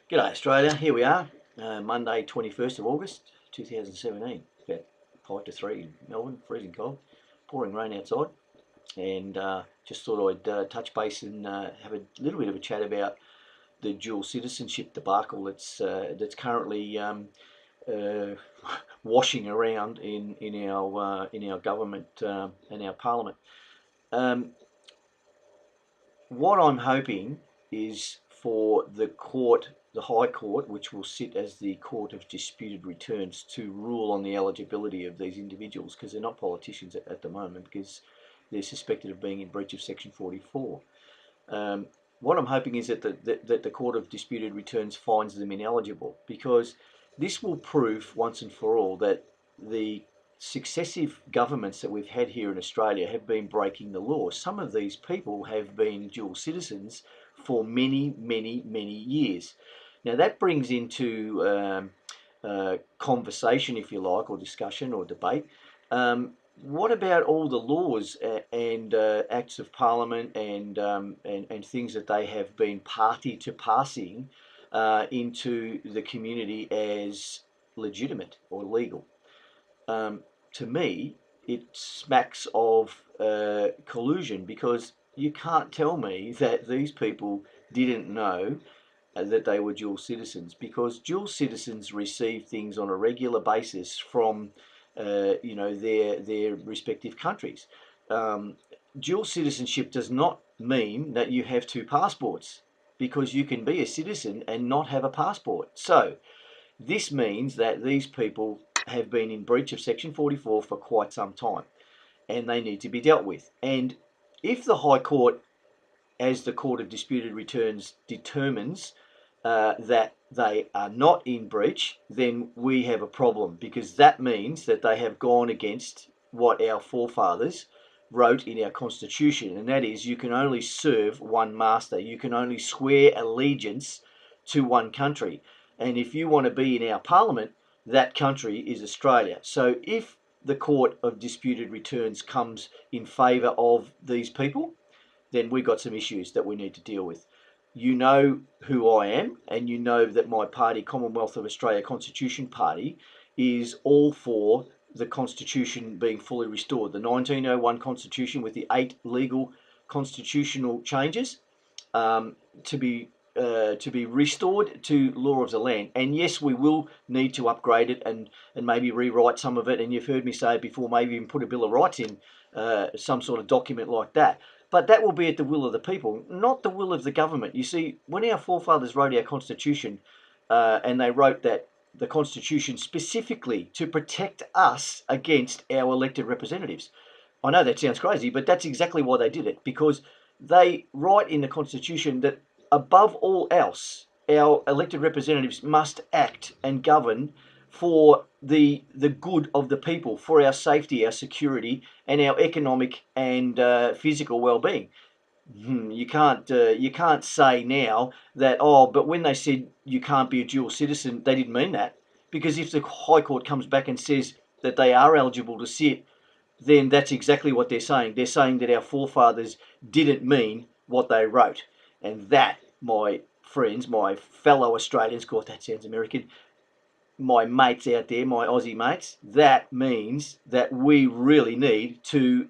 G'day Australia, here we are, Monday 21st of August 2017, about 5 to 3 in Melbourne, freezing cold, pouring rain outside, and just thought I'd touch base and have a little bit of a chat about the dual citizenship debacle that's currently washing around in our government and our parliament. What I'm hoping is for the High Court, which will sit as the Court of Disputed Returns, to rule on the eligibility of these individuals, because they're not politicians at the moment, because they're suspected of being in breach of Section 44. What I'm hoping is that the Court of Disputed Returns finds them ineligible, because this will prove once and for all that the successive governments that we've had here in Australia have been breaking the law. Some of these people have been dual citizens for many, many, many years. Now that brings into conversation, if you like, or discussion or debate. What about all the laws and acts of parliament and things that they have been party to passing into the community as legitimate or legal? To me, it smacks of collusion, because you can't tell me that these people didn't know that they were dual citizens, because dual citizens receive things on a regular basis from their respective countries. Dual citizenship does not mean that you have two passports, because you can be a citizen and not have a passport. So this means that these people have been in breach of Section 44 for quite some time, and they need to be dealt with. And if the High Court, as the Court of Disputed Returns, determines that they are not in breach, then we have a problem, because that means that they have gone against what our forefathers wrote in our Constitution, and that is, you can only serve one master. You can only swear allegiance to one country. And if you want to be in our parliament, that country is Australia. So if the Court of Disputed Returns comes in favour of these people, then we've got some issues that we need to deal with. You know who I am, and you know that my party, Commonwealth of Australia Constitution Party, is all for the Constitution being fully restored. The 1901 Constitution, with the 8 legal constitutional changes, to be restored to law of the land. And yes, we will need to upgrade it and maybe rewrite some of it. And you've heard me say it before, maybe even put a Bill of Rights in, some sort of document like that. But that will be at the will of the people, not the will of the government. You see, when our forefathers wrote our Constitution, and they wrote that the Constitution specifically to protect us against our elected representatives. I know that sounds crazy, but that's exactly why they did it, because they write in the Constitution that above all else, our elected representatives must act and govern for the good of the people, for our safety, our security, and our economic and physical well-being. You can't say now that, but when they said you can't be a dual citizen, they didn't mean that. Because if the High Court comes back and says that they are eligible to sit, then that's exactly what they're saying. They're saying that our forefathers didn't mean what they wrote. And that, my friends, my fellow Australians, God, that sounds American, my mates out there, my Aussie mates, that means that we really need to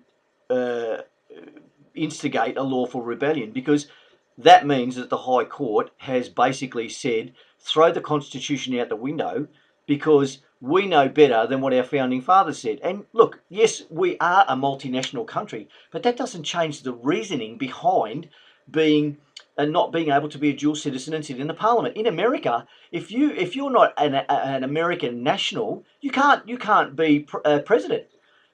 instigate a lawful rebellion, because that means that the High Court has basically said, throw the Constitution out the window, because we know better than what our founding fathers said. And look, yes, we are a multinational country, but that doesn't change the reasoning behind being and not being able to be a dual citizen and sit in the parliament. In America, if you're not an American national, you can't be president.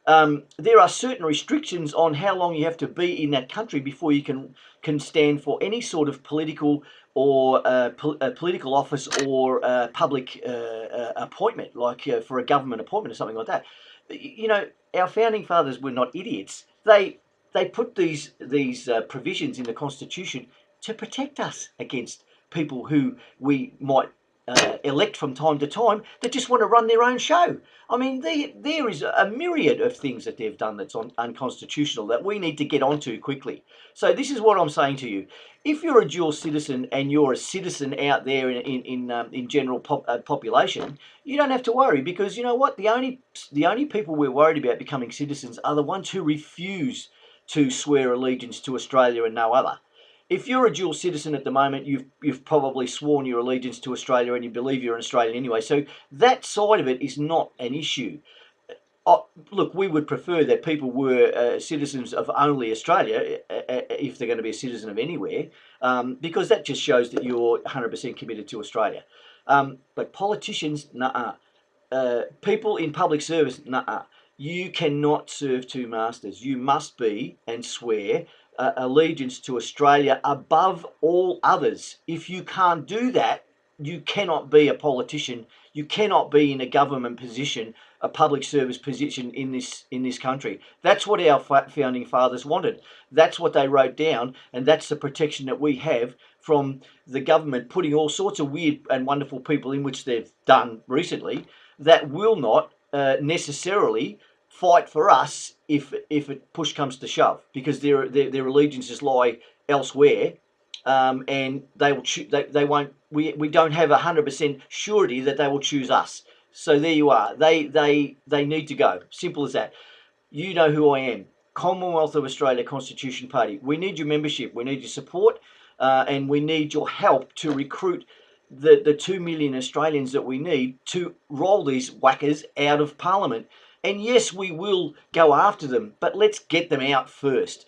There are certain restrictions on how long you have to be in that country before you can stand for any sort of political or political office or public appointment, like for a government appointment or something like that. You know, our founding fathers were not idiots. They put these provisions in the Constitution to protect us against people who we might elect from time to time that just want to run their own show. I mean, there is a myriad of things that they've done that's unconstitutional that we need to get onto quickly. So this is what I'm saying to you. If you're a dual citizen and you're a citizen out there in general population, you don't have to worry, because you know what? The only people we're worried about becoming citizens are the ones who refuse to swear allegiance to Australia and no other. If you're a dual citizen at the moment, you've probably sworn your allegiance to Australia and you believe you're an Australian anyway. So that side of it is not an issue. Look, we would prefer that people were citizens of only Australia if they're going to be a citizen of anywhere, because that just shows that you're 100% committed to Australia. But politicians, nah. People in public service, nah. You cannot serve two masters. You must be and swear allegiance to Australia above all others. If you can't do that, you cannot be a politician. You cannot be in a government position, a public service position in this country. That's what our founding fathers wanted. That's what they wrote down, and that's the protection that we have from the government putting all sorts of weird and wonderful people in, which they've done recently, that will not necessarily fight for us if push comes to shove, because their allegiances lie elsewhere, and they will they won't. We don't have 100% surety that they will choose us. So there you are. They need to go. Simple as that. You know who I am. Commonwealth of Australia Constitution Party. We need your membership. We need your support, and we need your help to recruit the 2 million Australians that we need to roll these whackers out of Parliament. And yes, we will go after them, but let's get them out first.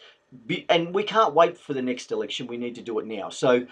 And we can't wait for the next election. We need to do it now. So,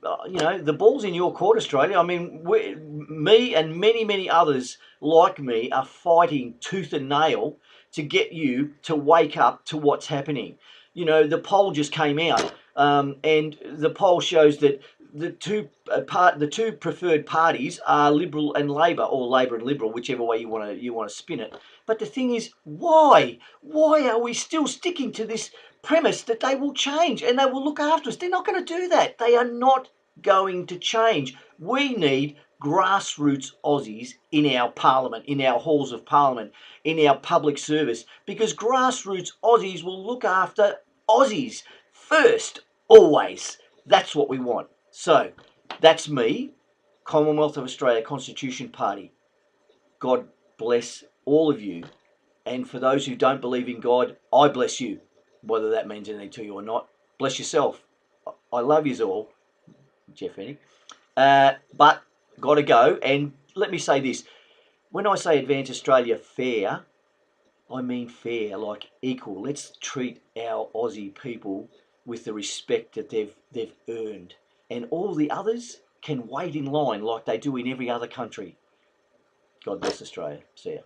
the ball's in your court, Australia. I mean, me and many, many others like me are fighting tooth and nail to get you to wake up to what's happening. The poll just came out, and the poll shows that the two preferred parties are Liberal and Labor, or Labor and Liberal, whichever way you want to spin it. But the thing is, why are we still sticking to this premise that they will change and they will look after us? They're not going to do that. They are not going to change. We need grassroots Aussies in our parliament, in our halls of parliament, in our public service, because grassroots Aussies will look after Aussies first, always. That's what we want. So, that's me, Commonwealth of Australia Constitution Party. God bless all of you. And for those who don't believe in God, I bless you. Whether that means anything to you or not, bless yourself. I love you all, Jeff Hennig. But got to go. And let me say this. When I say Advance Australia fair, I mean fair, like equal. Let's treat our Aussie people with the respect that they've earned. And all the others can wait in line like they do in every other country. God bless Australia. See ya.